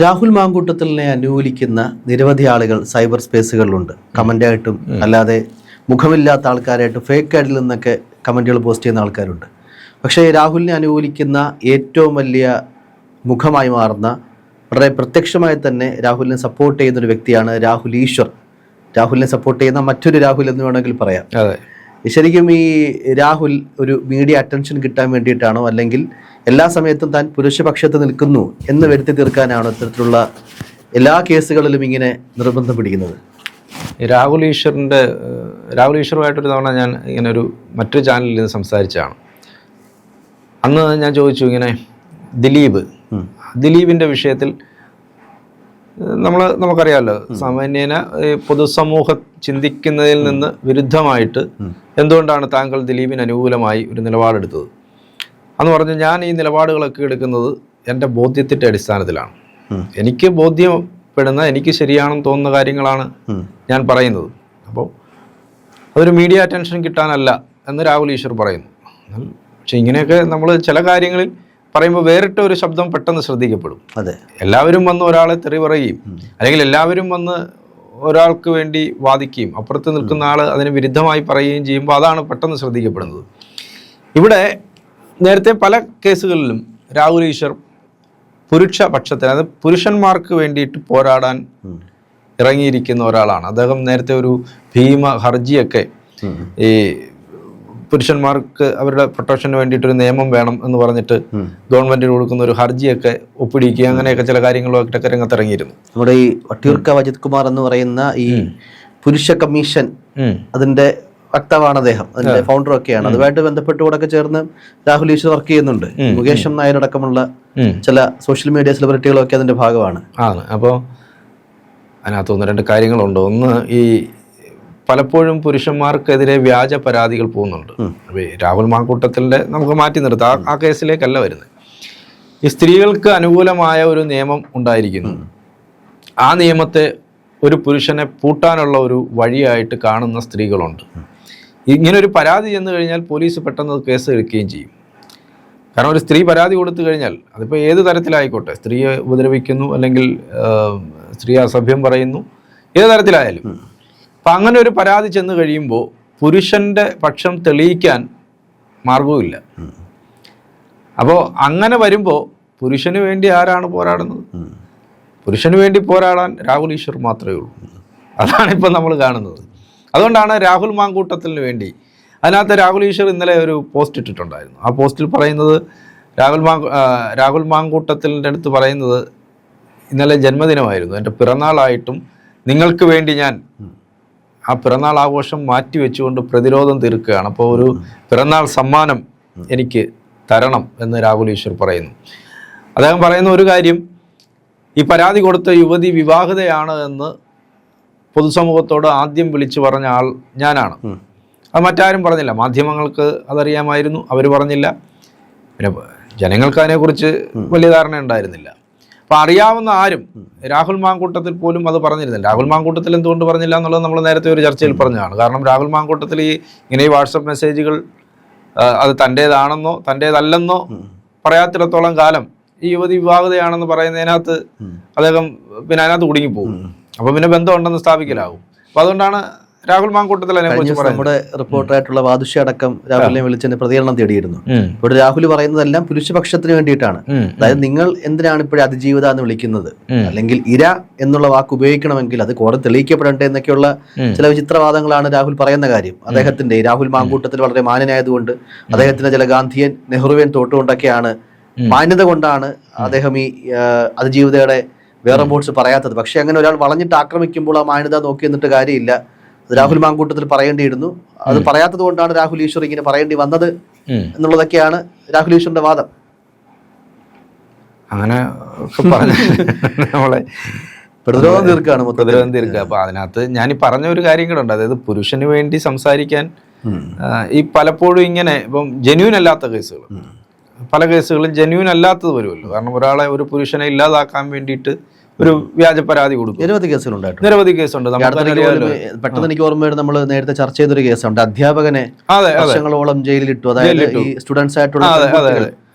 രാഹുൽ മാങ്കൂട്ടത്തിലിനെ അനുകൂലിക്കുന്ന നിരവധി ആളുകൾ സൈബർ സ്പേസുകളിലുണ്ട്. കമൻ്റായിട്ടും അല്ലാതെ മുഖമില്ലാത്ത ആൾക്കാരായിട്ട് ഫേക്ക് ആയിട്ടിൽ നിന്നൊക്കെ കമൻറ്റുകൾ പോസ്റ്റ് ചെയ്യുന്ന ആൾക്കാരുണ്ട്. പക്ഷേ രാഹുലിനെ അനുകൂലിക്കുന്ന ഏറ്റവും വലിയ മുഖമായി മാറുന്ന, വളരെ പ്രത്യക്ഷമായി തന്നെ രാഹുലിനെ സപ്പോർട്ട് ചെയ്യുന്നൊരു വ്യക്തിയാണ് രാഹുൽ ഈശ്വർ. രാഹുലിനെ സപ്പോർട്ട് ചെയ്യുന്ന മറ്റൊരു രാഹുൽ എന്ന് വേണമെങ്കിൽ പറയാം. ശരിക്കും ഈ രാഹുൽ ഒരു മീഡിയ അറ്റൻഷൻ കിട്ടാൻ വേണ്ടിയിട്ടാണോ, അല്ലെങ്കിൽ എല്ലാ സമയത്തും താൻ പുരുഷപക്ഷത്ത് നിൽക്കുന്നു എന്ന് വരുത്തി തീർക്കാനാണോ ഇത്തരത്തിലുള്ള എല്ലാ കേസുകളിലും ഇങ്ങനെ നിർബന്ധം പിടിക്കുന്നത്? രാഹുൽ ഈശ്വറുമായിട്ടൊരു തവണ ഞാൻ ഇങ്ങനെ മറ്റൊരു ചാനലിൽ നിന്ന് സംസാരിച്ചതാണ്. അന്ന് ഞാൻ ചോദിച്ചു, ഇങ്ങനെ ദിലീപിൻ്റെ വിഷയത്തിൽ നമുക്കറിയാമല്ലോ, സാമാന്യേന പൊതുസമൂഹം ചിന്തിക്കുന്നതിൽ നിന്ന് വിരുദ്ധമായിട്ട് എന്തുകൊണ്ടാണ് താങ്കൾ ദിലീപിന് അനുകൂലമായി ഒരു നിലപാടെടുത്തത് എന്ന് പറഞ്ഞു. ഞാൻ ഈ നിലപാടുകളൊക്കെ എടുക്കുന്നത് എൻ്റെ ബോധ്യത്തിൻ്റെ അടിസ്ഥാനത്തിലാണ്. എനിക്ക് ബോധ്യപ്പെടുന്ന, എനിക്ക് ശരിയാണെന്ന് തോന്നുന്ന കാര്യങ്ങളാണ് ഞാൻ പറയുന്നത്. അപ്പോൾ അതൊരു മീഡിയ അറ്റൻഷൻ കിട്ടാനല്ല എന്ന് രാഹുൽ ഈശ്വർ പറയുന്നു. പക്ഷെ ഇങ്ങനെയൊക്കെ നമ്മൾ ചില കാര്യങ്ങളിൽ പറയുമ്പോൾ വേറിട്ട ഒരു ശബ്ദം പെട്ടെന്ന് ശ്രദ്ധിക്കപ്പെടും. അതെ, എല്ലാവരും വന്ന് ഒരാളെ തെറി പറയുകയും അല്ലെങ്കിൽ എല്ലാവരും വന്ന് ഒരാൾക്ക് വേണ്ടി വാദിക്കുകയും അപ്പുറത്ത് നിൽക്കുന്ന ആൾ അതിന് വിരുദ്ധമായി പറയുകയും ചെയ്യുമ്പോൾ അതാണ് പെട്ടെന്ന് ശ്രദ്ധിക്കപ്പെടുന്നത്. ഇവിടെ നേരത്തെ പല കേസുകളിലും രാഹുൽ ഈശ്വർ പുരുഷപക്ഷത്തിന്, അത് പുരുഷന്മാർക്ക് വേണ്ടിയിട്ട് പോരാടാൻ ഇറങ്ങിയിരിക്കുന്ന ഒരാളാണ്. അദ്ദേഹം നേരത്തെ ഒരു ഭീമ ഹർജിയൊക്കെ ഈ പുരുഷന്മാർക്ക് അവരുടെ പ്രൊട്ടക്ഷന് വേണ്ടിയിട്ടൊരു നിയമം വേണം എന്ന് പറഞ്ഞിട്ട് ഗവൺമെന്റിന് കൊടുക്കുന്ന ഒരു ഹർജിയൊക്കെ ഒപ്പിടിക്കുക, അങ്ങനെയൊക്കെ ചില കാര്യങ്ങളൊക്കെ രംഗത്തിറങ്ങിയിരുന്നു. നമ്മുടെ ഈ വട്ടിയൂർക്കാവ് അജിത് കുമാർ എന്ന് പറയുന്ന ഈ പുരുഷ കമ്മീഷൻ, അതിന്റെ വക്താവാണ് അദ്ദേഹം, അതിന്റെ ഫൗണ്ടറും ഒക്കെയാണ്. അതുമായിട്ട് ബന്ധപ്പെട്ടുകൂടെ ചേർന്ന് രാഹുൽ ഈശ്വർ വർക്ക് ചെയ്യുന്നുണ്ട്. മുകേഷ് നായരടക്കമുള്ള ചില സോഷ്യൽ മീഡിയ സെലിബ്രിറ്റികളൊക്കെ അതിന്റെ ഭാഗമാണ്. അപ്പോൾ അതിനകത്ത് ഒന്ന് രണ്ട് കാര്യങ്ങളുണ്ട്. ഒന്ന്, ഈ പലപ്പോഴും പുരുഷന്മാർക്കെതിരെ വ്യാജ പരാതികൾ പോകുന്നുണ്ട്. രാഹുൽ മാങ്കൂട്ടത്തിൻ്റെ നമുക്ക് മാറ്റി നിർത്താം, ആ കേസിലേക്കല്ല വരുന്നത്. ഈ സ്ത്രീകൾക്ക് അനുകൂലമായ ഒരു നിയമം ഉണ്ടായിരിക്കുന്നു. ആ നിയമത്തെ ഒരു പുരുഷനെ പൂട്ടാനുള്ള ഒരു വഴിയായിട്ട് കാണുന്ന സ്ത്രീകളുണ്ട്. ഇങ്ങനൊരു പരാതി ചെന്ന് കഴിഞ്ഞാൽ പോലീസ് പെട്ടെന്ന് കേസ് എടുക്കുകയും ചെയ്യും. കാരണം ഒരു സ്ത്രീ പരാതി കൊടുത്തു കഴിഞ്ഞാൽ അതിപ്പോൾ ഏത് തരത്തിലായിക്കോട്ടെ, സ്ത്രീയെ ഉപദ്രവിക്കുന്നു അല്ലെങ്കിൽ സ്ത്രീ അസഭ്യം പറയുന്നു, ഏത് തരത്തിലായാലും, അപ്പം അങ്ങനെ ഒരു പരാതി ചെന്ന് കഴിയുമ്പോൾ പുരുഷൻ്റെ പക്ഷം തെളിയിക്കാൻ മാർഗവുമില്ല. അപ്പോൾ അങ്ങനെ വരുമ്പോൾ പുരുഷന് വേണ്ടി ആരാണ് പോരാടുന്നത്? പുരുഷന് വേണ്ടി പോരാടാൻ രാഹുൽ ഈശ്വർ മാത്രമേ ഉള്ളൂ. അതാണിപ്പോൾ നമ്മൾ കാണുന്നത്. അതുകൊണ്ടാണ് രാഹുൽ മാങ്കൂട്ടത്തിന് വേണ്ടി, അതിനകത്ത് രാഹുൽ ഈശ്വർ ഇന്നലെ ഒരു പോസ്റ്റ് ഇട്ടിട്ടുണ്ടായിരുന്നു. ആ പോസ്റ്റിൽ പറയുന്നത്, രാഹുൽ മാങ്കൂട്ടത്തിൻ്റെ അടുത്ത് പറയുന്നത്, ഇന്നലെ ജന്മദിനമായിരുന്നു, എൻ്റെ പിറന്നാളായിട്ടും നിങ്ങൾക്ക് വേണ്ടി ഞാൻ ആ പിറന്നാൾ ആഘോഷം മാറ്റി വെച്ചുകൊണ്ട് പ്രതിരോധം തീർക്കുകയാണ്. അപ്പോൾ ഒരു പിറന്നാൾ സമ്മാനം എനിക്ക് തരണം എന്ന് രാഹുൽ ഈശ്വർ പറയുന്നു. അദ്ദേഹം പറയുന്ന ഒരു കാര്യം, ഈ പരാതി കൊടുത്ത യുവതി വിവാഹിതയാണ് എന്ന് പൊതുസമൂഹത്തോട് ആദ്യം വിളിച്ചു പറഞ്ഞ ആൾ ഞാനാണ്. അത് മറ്റാരും പറഞ്ഞില്ല. മാധ്യമങ്ങൾക്ക് അതറിയാമായിരുന്നു, അവർ പറഞ്ഞില്ല. പിന്നെ ജനങ്ങൾക്ക് അതിനെക്കുറിച്ച് വലിയ ധാരണ ഉണ്ടായിരുന്നില്ല. അപ്പം അറിയാവുന്ന ആരും, രാഹുൽ മാങ്കൂട്ടത്തിൽ പോലും അത് പറഞ്ഞിരുന്നില്ല. രാഹുൽ മാങ്കൂട്ടത്തിൽ എന്തുകൊണ്ട് പറഞ്ഞില്ല എന്നുള്ളത് നമ്മൾ നേരത്തെ ഒരു ചർച്ചയിൽ പറഞ്ഞതാണ്. കാരണം രാഹുൽ മാങ്കൂട്ടത്തിൽ ഇങ്ങനെ ഈ വാട്സപ്പ് മെസ്സേജുകൾ അത് തൻ്റേതാണെന്നോ തൻ്റേതല്ലെന്നോ പറയാത്തിടത്തോളം കാലം ഈ യുവതി വിവാഹിതയാണെന്ന് പറയുന്നതിനകത്ത് അദ്ദേഹം പിന്നെ അതിനകത്ത് കുടുങ്ങിപ്പോകും. അപ്പോൾ പിന്നെ ബന്ധമുണ്ടെന്ന് സ്ഥാപിക്കലാകും. അപ്പോൾ അതുകൊണ്ടാണ് രാഹുൽ മാങ്കൂട്ടത്തിൽ നമ്മുടെ റിപ്പോർട്ടറായിട്ടുള്ള വാദുഷ അടക്കം രാഹുലിനെ വിളിച്ചതിന് പ്രതികരണം തേടിയിരുന്നു. ഇവിടെ രാഹുൽ പറയുന്നതെല്ലാം പുരുഷപക്ഷത്തിന് വേണ്ടിയിട്ടാണ്. അതായത് നിങ്ങൾ എന്തിനാണ് ഇപ്പോഴും അതിജീവിത എന്ന് വിളിക്കുന്നത്, അല്ലെങ്കിൽ ഇര എന്നുള്ള വാക്ക് ഉപയോഗിക്കണമെങ്കിൽ അത് കോടതി തെളിയിക്കപ്പെടട്ടെ എന്നൊക്കെയുള്ള ചില വിചിത്രവാദങ്ങളാണ് രാഹുൽ പറയുന്ന കാര്യം. അദ്ദേഹത്തിന്റെ രാഹുൽ മാങ്കൂട്ടത്തിൽ വളരെ മാന്യനായതുകൊണ്ട്, അദ്ദേഹത്തിന്റെ ചില ഗാന്ധിയൻ നെഹ്റുവിയൻ തോട്ടുകൊണ്ടൊക്കെയാണ്, മാന്യത കൊണ്ടാണ് അദ്ദേഹം ഈ അതിജീവിതയുടെ വേറെ ബോട്ട്സ് പറയാത്തത്. പക്ഷെ അങ്ങനെ ഒരാൾ വളഞ്ഞിട്ട് ആക്രമിക്കുമ്പോൾ ആ മാന്യത നോക്കി എന്നിട്ട് കാര്യമില്ല. രാഹുൽ മാങ്കൂട്ടത്തിൽ പറയേണ്ടിയിരുന്നു. അത് പറയാത്തത് കൊണ്ടാണ് രാഹുൽ ഈശ്വർ ഇങ്ങനെ പറയേണ്ടി വന്നത് എന്നുള്ളതൊക്കെയാണ് രാഹുൽ ഈശ്വറിന്റെ വാദം. അങ്ങനെ നമ്മളെ പ്രതിരോധം തീർക്കുക. അപ്പൊ അതിനകത്ത് ഞാൻ ഈ പറഞ്ഞ ഒരു കാര്യം കൂടെ ഉണ്ട്. അതായത് പുരുഷന് വേണ്ടി സംസാരിക്കാൻ ഈ പലപ്പോഴും ഇങ്ങനെ ഇപ്പം ജെന്യൂൻ അല്ലാത്ത കേസുകൾ, പല കേസുകളും ജെന്യൂൻ അല്ലാത്തത് വരുമല്ലോ. കാരണം ഒരാളെ, ഒരു പുരുഷനെ ഇല്ലാതാക്കാൻ വേണ്ടിയിട്ട് ഒരു വ്യാജ പരാതി കൊടുക്കും. നിരവധി കേസുകളുണ്ട്. പെട്ടെന്ന് എനിക്ക് ഓർമ്മ, നമ്മൾ നേരത്തെ ചർച്ച ചെയ്തൊരു കേസുണ്ട്. അധ്യാപകനെ വർഷങ്ങളോളം ജയിലിലിട്ടു. അതായത് ഈ സ്റ്റുഡൻസ് ആയിട്ടുള്ള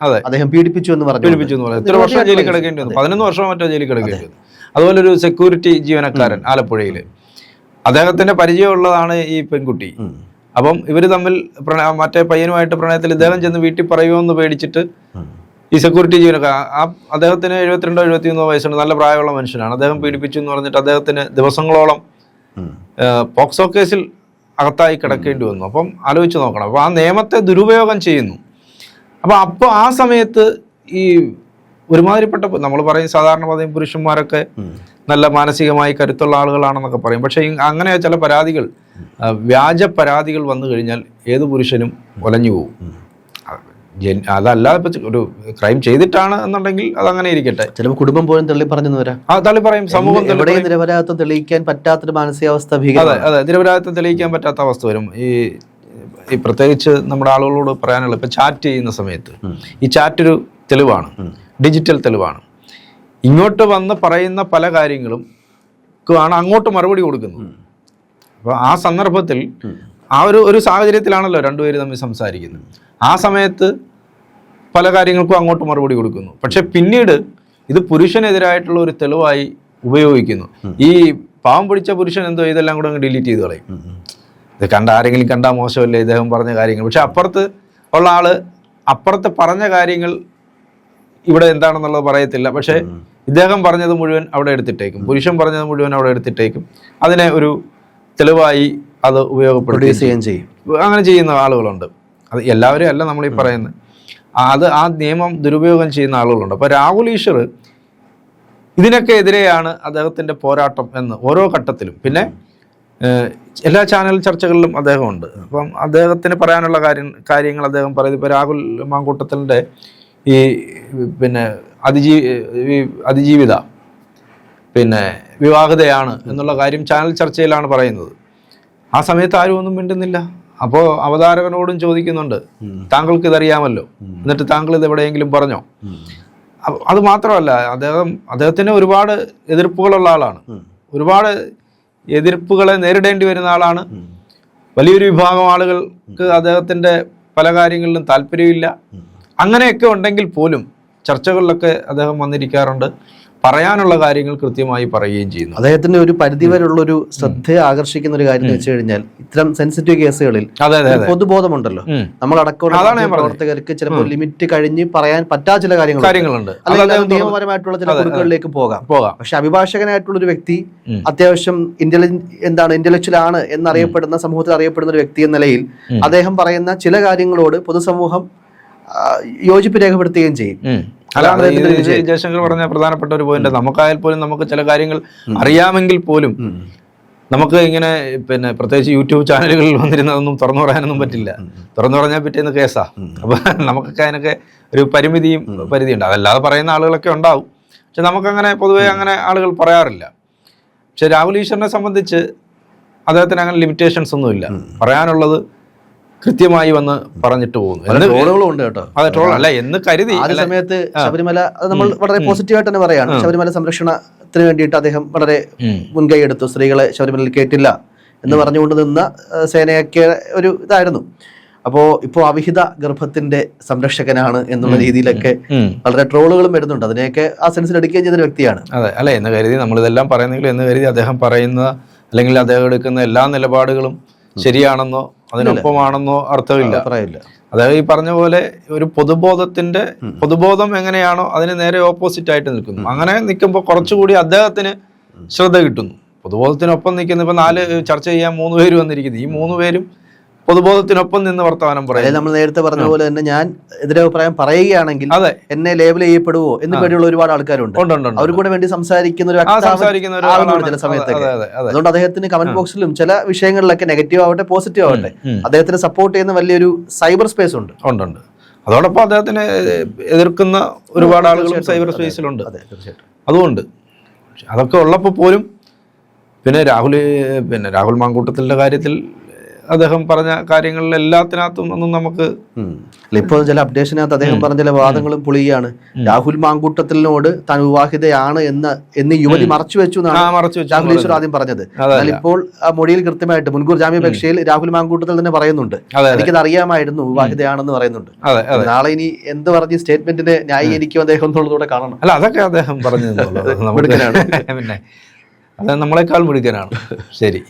അദ്ദേഹം പീഡിപ്പിച്ചു എന്ന് പറഞ്ഞു. എത്ര വർഷം ജയിലിൽ കിടക്കേണ്ടി വന്നു? 11 വർഷമോ മറ്റോ ജയിലിൽ കിടക്കേണ്ടി വന്നു. അതുപോലെ ഒരു സെക്യൂരിറ്റി ജീവനക്കാരൻ ആലപ്പുഴയിൽ, അദ്ദേഹത്തിന്റെ പരിചയമുള്ളതാണ് ഈ പെൺകുട്ടി. അപ്പം ഇവർ തമ്മിൽ മറ്റേ പയ്യനുമായിട്ട് പ്രണയത്തിൽ ഇദ്ദേഹം ചെന്ന് വീട്ടിൽ പറയുമെന്ന് പേടിച്ചിട്ട് ഈ സെക്യൂരിറ്റി ജീവനക്കാരൻ, അദ്ദേഹത്തിന് 72 73 വയസ്സുണ്ട്, നല്ല പ്രായമുള്ള മനുഷ്യനാണ്. അദ്ദേഹം പീഡിപ്പിച്ചു എന്ന് പറഞ്ഞിട്ട് അദ്ദേഹത്തിന് ദിവസങ്ങളോളം പോക്സോ കേസിൽ അകത്തായി കിടക്കേണ്ടി വന്നു. അപ്പം ആലോചിച്ച് നോക്കണം. അപ്പോൾ ആ നിയമത്തെ ദുരുപയോഗം ചെയ്യുന്നു. അപ്പോൾ ആ സമയത്ത് ഈ ഒരുമാതിരിപ്പെട്ട, നമ്മൾ പറയും സാധാരണ പറയും പുരുഷന്മാരൊക്കെ നല്ല മാനസികമായി കരുത്തുള്ള ആളുകളാണെന്നൊക്കെ പറയും. പക്ഷേ അങ്ങനെ ചില പരാതികൾ, വ്യാജ പരാതികൾ വന്നു കഴിഞ്ഞാൽ ഏത് പുരുഷനും ഒലഞ്ഞു പോകും. അതല്ലാതെ ഇപ്പൊ ഒരു ക്രൈം ചെയ്തിട്ടാണ് എന്നുണ്ടെങ്കിൽ അതങ്ങനെ ഇരിക്കട്ടെ, ചിലപ്പോൾ കുടുംബം പോലും തള്ളി പറഞ്ഞു വരാം. തള്ളി പറയും. സമൂഹം നിരപരാധിത്വം തെളിയിക്കാൻ പറ്റാത്തൊരു മാനസികാവസ്ഥ. അതെ, നിരപരാധിത്വം തെളിയിക്കാൻ പറ്റാത്ത അവസ്ഥ വരും. ഈ പ്രത്യേകിച്ച് നമ്മുടെ ആളുകളോട് പറയാനുള്ള, ഇപ്പൊ ചാറ്റ് ചെയ്യുന്ന സമയത്ത് ഈ ചാറ്റ് ഒരു തെളിവാണ്, ഡിജിറ്റൽ തെളിവാണ്. ഇങ്ങോട്ട് വന്ന് പറയുന്ന പല കാര്യങ്ങളും ആണ് അങ്ങോട്ട് മറുപടി കൊടുക്കുന്നത്. അപ്പോൾ ആ സന്ദർഭത്തിൽ ആ ഒരു സാഹചര്യത്തിലാണല്ലോ രണ്ടുപേര് തമ്മിൽ സംസാരിക്കുന്നത്. ആ സമയത്ത് പല കാര്യങ്ങൾക്കും അങ്ങോട്ട് മറുപടി കൊടുക്കുന്നു. പക്ഷെ പിന്നീട് ഇത് പുരുഷനെതിരായിട്ടുള്ള ഒരു തെളിവായി ഉപയോഗിക്കുന്നു. ഈ പാവം പിടിച്ച പുരുഷൻ എന്തോ ഇതെല്ലാം കൂടെ അങ്ങ് ഡിലീറ്റ് ചെയ്ത് കളയും. ഇത് ആരെങ്കിലും കണ്ടാൽ മോശമല്ലേ ഇദ്ദേഹം പറഞ്ഞ കാര്യങ്ങൾ. പക്ഷെ അപ്പുറത്ത് ഉള്ള ആള് അപ്പുറത്ത് പറഞ്ഞ കാര്യങ്ങൾ ഇവിടെ എന്താണെന്നുള്ളത് പറയത്തില്ല. പക്ഷെ ഇദ്ദേഹം പറഞ്ഞത് മുഴുവൻ അവിടെ എടുത്തിട്ടേക്കും, പുരുഷൻ പറഞ്ഞത് മുഴുവൻ അവിടെ എടുത്തിട്ടേക്കും. അതിനെ ഒരു തെളിവായി അത് ഉപയോഗപ്പെടുത്തുകയും ചെയ്യും. അങ്ങനെ ചെയ്യുന്ന ആളുകളുണ്ട്. അത് എല്ലാവരും അല്ല നമ്മളീ പറയുന്നത്. ആ നിയമം ദുരുപയോഗം ചെയ്യുന്ന ആളുകളുണ്ട്. അപ്പോൾ രാഹുൽ ഈശ്വർ ഇതിനൊക്കെ എതിരെയാണ് അദ്ദേഹത്തിൻ്റെ പോരാട്ടം എന്ന് ഓരോ ഘട്ടത്തിലും. പിന്നെ എല്ലാ ചാനൽ ചർച്ചകളിലും അദ്ദേഹമുണ്ട്. അപ്പം അദ്ദേഹത്തിന് പറയാനുള്ള കാര്യങ്ങൾ അദ്ദേഹം പറയുന്നത്, ഇപ്പോൾ രാഹുൽ മാങ്കൂട്ടത്തിൻ്റെ ഈ പിന്നെ അതിജീവിത പിന്നെ വിവാഹിതയാണ് എന്നുള്ള കാര്യം ചാനൽ ചർച്ചയിലാണ് പറയുന്നത്. ആ സമയത്ത് ആരും ഒന്നും മിണ്ടുന്നില്ല. അപ്പോൾ അവതാരകനോടും ചോദിക്കുന്നുണ്ട്, താങ്കൾക്ക് ഇതറിയാമല്ലോ, എന്നിട്ട് താങ്കൾ ഇത് എവിടെയെങ്കിലും പറഞ്ഞോ? അത് മാത്രമല്ല, അദ്ദേഹത്തിന് ഒരുപാട് എതിർപ്പുകളുള്ള ആളാണ്. ഒരുപാട് എതിർപ്പുകളെ നേരിടേണ്ടി വരുന്ന ആളാണ്. വലിയൊരു വിഭാഗം ആളുകൾക്ക് അദ്ദേഹത്തിൻ്റെ പല കാര്യങ്ങളിലും താല്പര്യമില്ല. അങ്ങനെയൊക്കെ ഉണ്ടെങ്കിൽ പോലും ചർച്ചകളിലൊക്കെ അദ്ദേഹം വന്നിരിക്കാറുണ്ട്. പറയാനുള്ള കാര്യങ്ങൾ കൃത്യമായി പറയുകയും ചെയ്യുന്നു. അദ്ദേഹത്തിന്റെ ഒരു പരിധിവരെയുള്ളൊരു ശ്രദ്ധയെ ആകർഷിക്കുന്ന ഒരു കാര്യം എന്ന് വെച്ച് കഴിഞ്ഞാൽ, ഇത്തരം സെൻസിറ്റീവ് കേസുകളിൽ പൊതുബോധമുണ്ടല്ലോ, നമ്മളടക്കമുള്ള പ്രവർത്തകർക്ക് ചിലപ്പോൾ ലിമിറ്റ് കഴിഞ്ഞ് പറയാൻ പറ്റാത്ത ചില കാര്യങ്ങളുണ്ട്, അല്ലെങ്കിൽ നിയമപരമായിട്ടുള്ള ചില കുറുക്കുകളിലേക്ക് പോകാം. പക്ഷെ അഭിഭാഷകനായിട്ടുള്ള ഒരു വ്യക്തി, അത്യാവശ്യം ഇന്റലക്ച്വൽ ആണ് എന്നറിയപ്പെടുന്ന, സമൂഹത്തിൽ അറിയപ്പെടുന്ന ഒരു വ്യക്തി എന്ന നിലയിൽ അദ്ദേഹം പറയുന്ന ചില കാര്യങ്ങളോട് പൊതുസമൂഹം യോജിപ്പ് രേഖപ്പെടുത്തുകയും ചെയ്യും. ജയശങ്കർ പറഞ്ഞ പ്രധാനപ്പെട്ട ഒരു പോയിന്റ്, നമുക്കായാൽ പോലും നമുക്ക് ചില കാര്യങ്ങൾ അറിയാമെങ്കിൽ പോലും നമുക്ക് ഇങ്ങനെ പിന്നെ പ്രത്യേകിച്ച് യൂട്യൂബ് ചാനലുകളിൽ വന്നിരുന്നതൊന്നും തുറന്നു പറയാനൊന്നും പറ്റില്ല. തുറന്നു പറഞ്ഞാൽ പിറ്റേന്ന് കേസാ. അപ്പൊ നമുക്കൊക്കെ അതിനൊക്കെ ഒരു പരിധിയുണ്ട്. അതല്ലാതെ പറയുന്ന ആളുകളൊക്കെ ഉണ്ടാവും. പക്ഷെ നമുക്കങ്ങനെ പൊതുവെ അങ്ങനെ ആളുകൾ പറയാറില്ല. പക്ഷെ രാഹുൽ ഈശ്വറിനെ സംബന്ധിച്ച് അദ്ദേഹത്തിന് അങ്ങനെ ലിമിറ്റേഷൻസ് ഒന്നുമില്ല. പറയാനുള്ളത് കൃത്യമായി വന്ന് പറഞ്ഞിട്ട് പോകുന്നു. അതെ, ട്രോൾ അല്ല എന്ന് കരുതി. ആ സമയത്ത് ശബരിമല, അത് നമ്മൾ വളരെ പോസിറ്റീവായിട്ട് തന്നെ പറയാണ്. ശബരിമല സംരക്ഷണത്തിന് വേണ്ടിയിട്ട് അദ്ദേഹം വളരെ മുൻകൈ എടുത്തു. സ്ത്രീകളെ ശബരിമലയിൽ കേട്ടില്ല എന്ന് പറഞ്ഞുകൊണ്ട് നിന്ന സേനയൊക്കെ ഒരു ഇതായിരുന്നു. ഇപ്പോൾ അവിഹിത ഗർഭത്തിന്റെ സംരക്ഷകനാണ് എന്നുള്ള രീതിയിലൊക്കെ വളരെ ട്രോളുകളും വരുന്നുണ്ട്. അതിനെയൊക്കെ ആ സെൻസിൽ എടുക്കുകയും ചെയ്തൊരു വ്യക്തിയാണ്. അതെ, അല്ല എന്ന് കരുതി നമ്മളിതെല്ലാം പറയുന്നെങ്കിൽ എന്ന് കരുതി അദ്ദേഹം പറയുന്ന അല്ലെങ്കിൽ അദ്ദേഹം എടുക്കുന്ന എല്ലാ നിലപാടുകളും ശരിയാണെന്നോ അതിനൊപ്പമാണെന്നോ അർത്ഥമില്ല. അതായത് ഈ പറഞ്ഞ പോലെ ഒരു പൊതുബോധം എങ്ങനെയാണോ അതിന് നേരെ ഓപ്പോസിറ്റ് ആയിട്ട് നിൽക്കുന്നു. അങ്ങനെ നിൽക്കുമ്പോൾ കുറച്ചുകൂടി അദ്ദേഹത്തിന് ശ്രദ്ധ കിട്ടുന്നു. പൊതുബോധത്തിനൊപ്പം നിൽക്കുന്ന, ഇപ്പൊ 4 ചർച്ച ചെയ്യാൻ 3 പേര് വന്നിരിക്കുന്നു. ഈ 3 പേരും പൊതുബോധത്തിനൊപ്പം നിന്ന് വർത്തമാനം പറയും. നമ്മൾ നേരത്തെ പറഞ്ഞ പോലെ തന്നെ, ഞാൻ എതിരഭിപ്രായം പറയുകയാണെങ്കിൽ അതെ എന്നെ ലേബൽ ചെയ്യപ്പെടുവോ എന്ന് പേടിയുള്ള ഒരുപാട് ആൾക്കാരുണ്ട്. അവർ കൂടെ വേണ്ടി സംസാരിക്കുന്ന ഒരു ചില സമയത്തൊക്കെ. അതുകൊണ്ട് അദ്ദേഹത്തിന് കമന്റ് ബോക്സിലും ചില വിഷയങ്ങളിലൊക്കെ നെഗറ്റീവ് ആവട്ടെ പോസിറ്റീവ് ആവട്ടെ അദ്ദേഹത്തിന് സപ്പോർട്ട് ചെയ്യുന്ന വലിയൊരു സൈബർ സ്പേസ് ഉണ്ട്. അതോടൊപ്പം അദ്ദേഹത്തിനെ എതിർക്കുന്ന ഒരുപാട് ആളുകളും സൈബർ സ്പേസിലുണ്ട്. അതുകൊണ്ട് അതൊക്കെ ഉള്ളപ്പോൾ പോലും പിന്നെ രാഹുൽ മാങ്കൂട്ടത്തിൻ്റെ കാര്യത്തിൽ അദ്ദേഹം പറഞ്ഞ കാര്യങ്ങളിൽ എല്ലാത്തിനകത്തും ഒന്നും നമുക്ക് ഇപ്പോൾ ചില അപ്ഡേഷനകത്ത് അദ്ദേഹം പറഞ്ഞ ചില വാദങ്ങളും പൊളിയാണ്. രാഹുൽ മാങ്കൂട്ടത്തിനോട് താൻ വിവാഹിതയാണ് എന്ന് യുവതി മറച്ചു വെച്ചു എന്നാണ് രാഹുൽ ഈശ്വർ ആദ്യം പറഞ്ഞത്. എന്നാൽ ഇപ്പോൾ ആ മൊഴിയിൽ കൃത്യമായിട്ട് മുൻകൂർ ജാമ്യാപേക്ഷയിൽ രാഹുൽ മാങ്കൂട്ടത്തിൽ തന്നെ പറയുന്നുണ്ട്, എനിക്കത് അറിയാമായിരുന്നു വിവാഹിതയാണെന്ന് പറയുന്നുണ്ട്. നാളെ ഇനി എന്ത് പറഞ്ഞ് സ്റ്റേറ്റ്മെന്റിനെ ന്യായീകരിക്കും അദ്ദേഹം എന്നുള്ളതൂടെ കാണണം. അല്ല, അതൊക്കെ അദ്ദേഹം പറഞ്ഞു പിന്നെ അത് നമ്മളെക്കാൾ മിടുക്കനാണ്. ശരി.